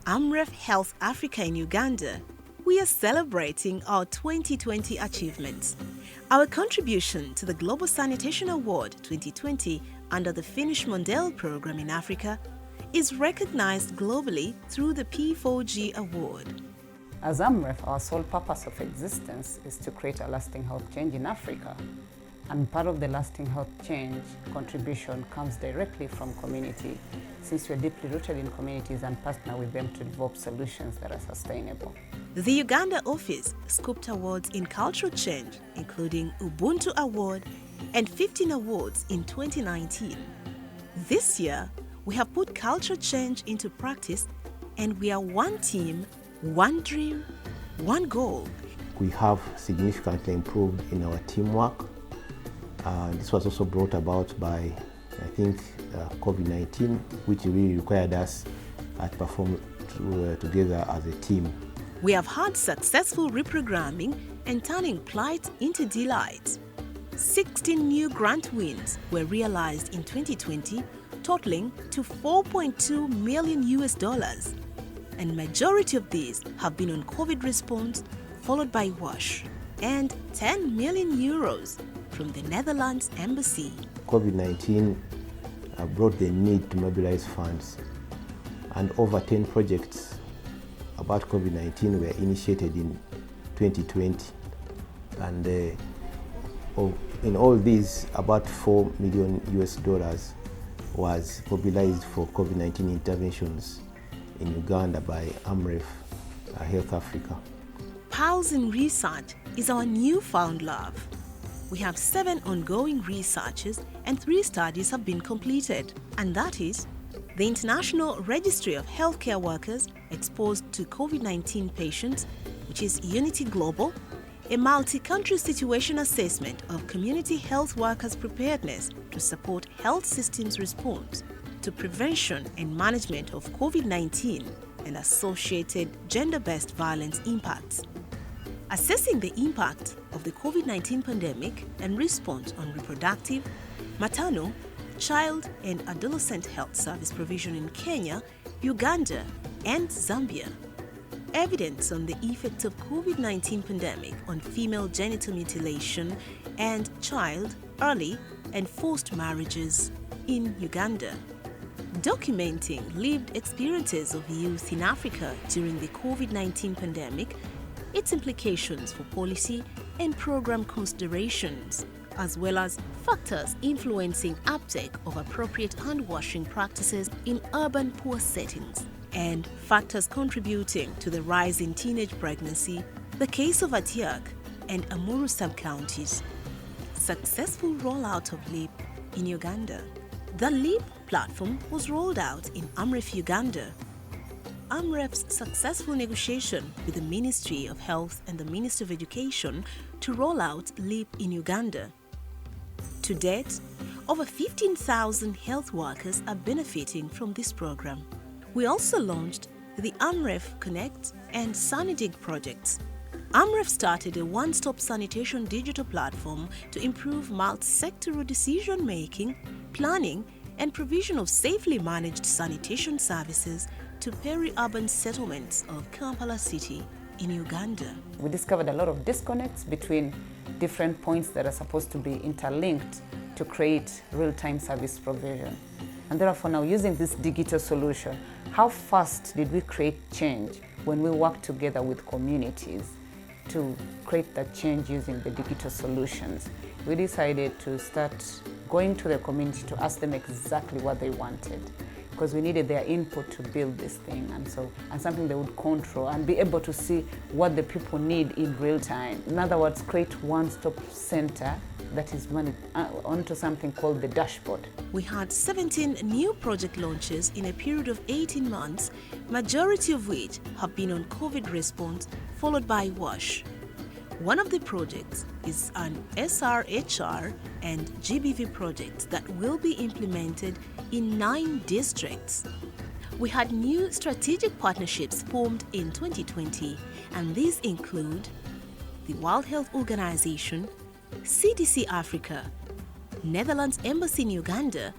Amref Health Africa in Uganda, we are celebrating our 2020 achievements. Our contribution to the Global Sanitation Award 2020 under the Finnish Mondale program in Africa is recognized globally through the P4G Award. As AMREF, our sole purpose of existence is to create a lasting health change in Africa. And part of the lasting health change contribution comes directly from community, since we're deeply rooted in communities and partner with them to develop solutions that are sustainable. The Uganda office scooped awards in cultural change, including Ubuntu Award and 15 awards in 2019. This year, we have put cultural change into practice, and we are one team, one dream, one goal. We have significantly improved in our teamwork. This was also brought about by, I think, COVID-19, which really required us to perform together as a team. We have had successful reprogramming and turning plight into delight. 16 new grant wins were realized in 2020, totaling to $4.2 million, and majority of these have been on COVID response, followed by WASH, and 10 million euros from the Netherlands Embassy. COVID-19 brought the need to mobilize funds, and over 10 projects about COVID-19 were initiated in 2020. And in all these, about $4 million was mobilized for COVID-19 interventions in Uganda by AMREF Health Africa. Pulse in Research is our newfound love. We have 7 ongoing researches and 3 studies have been completed, and that is the International Registry of Healthcare Workers Exposed to COVID-19 Patients, which is Unity Global, a multi-country situation assessment of community health workers' preparedness to support health systems' response to prevention and management of COVID-19 and associated gender-based violence impacts. Assessing the impact of the COVID-19 pandemic and response on reproductive, maternal, child and adolescent health service provision in Kenya, Uganda and Zambia. Evidence on the effects of COVID-19 pandemic on female genital mutilation and child, early and forced marriages in Uganda. Documenting lived experiences of youth in Africa during the COVID-19 pandemic, its implications for policy and program considerations, as well as factors influencing uptake of appropriate hand-washing practices in urban poor settings, and factors contributing to the rise in teenage pregnancy, the case of Atiak and Amuru sub-counties. Successful rollout of LEAP in Uganda. The LEAP platform was rolled out in AMREF Uganda. AMREF's successful negotiation with the Ministry of Health and the Ministry of Education to roll out LEAP in Uganda. To date, over 15,000 health workers are benefiting from this program. We also launched the AMREF Connect and SaniDig projects. AMREF started a one-stop sanitation digital platform to improve multi-sectoral decision-making, planning, and provision of safely managed sanitation services to peri-urban settlements of Kampala City in Uganda. We discovered a lot of disconnects between different points that are supposed to be interlinked to create real-time service provision. And therefore now, using this digital solution, how fast did we create change when we work together with communities to create that change using the digital solutions? We decided to start going to the community to ask them exactly what they wanted, because we needed their input to build this thing, and something they would control and be able to see what the people need in real time. In other words, create one-stop center that is onto something called the dashboard. We had 17 new project launches in a period of 18 months, majority of which have been on COVID response, followed by WASH. One of the projects is an SRHR and GBV project that will be implemented in 9 districts. We had new strategic partnerships formed in 2020, and these include the World Health Organization, CDC Africa, Netherlands Embassy in Uganda,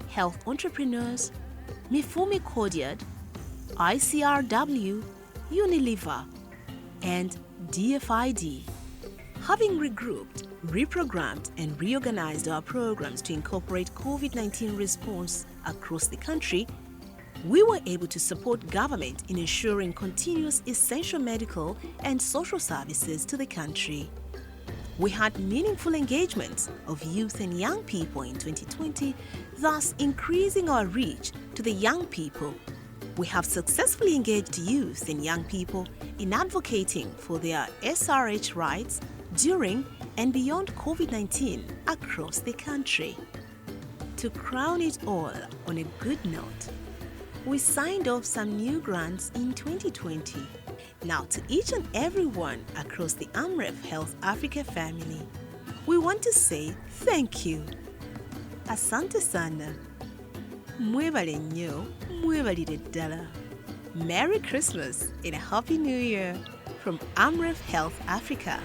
Health Entrepreneurs, Mifumi Cordiad, ICRW, Unilever, and DFID. Having regrouped, reprogrammed, and reorganized our programs to incorporate COVID-19 response across the country, we were able to support government in ensuring continuous essential medical and social services to the country. We had meaningful engagements of youth and young people in 2020, thus increasing our reach to the young people. We have successfully engaged youth and young people in advocating for their SRH rights during and beyond COVID-19 across the country. To crown it all on a good note, we signed off some new grants in 2020. Now, to each and every one across the Amref Health Africa family, we want to say thank you. Asante sana. Mwebale nnyo, mwebalire ddala. Merry Christmas and a Happy New Year from Amref Health Africa.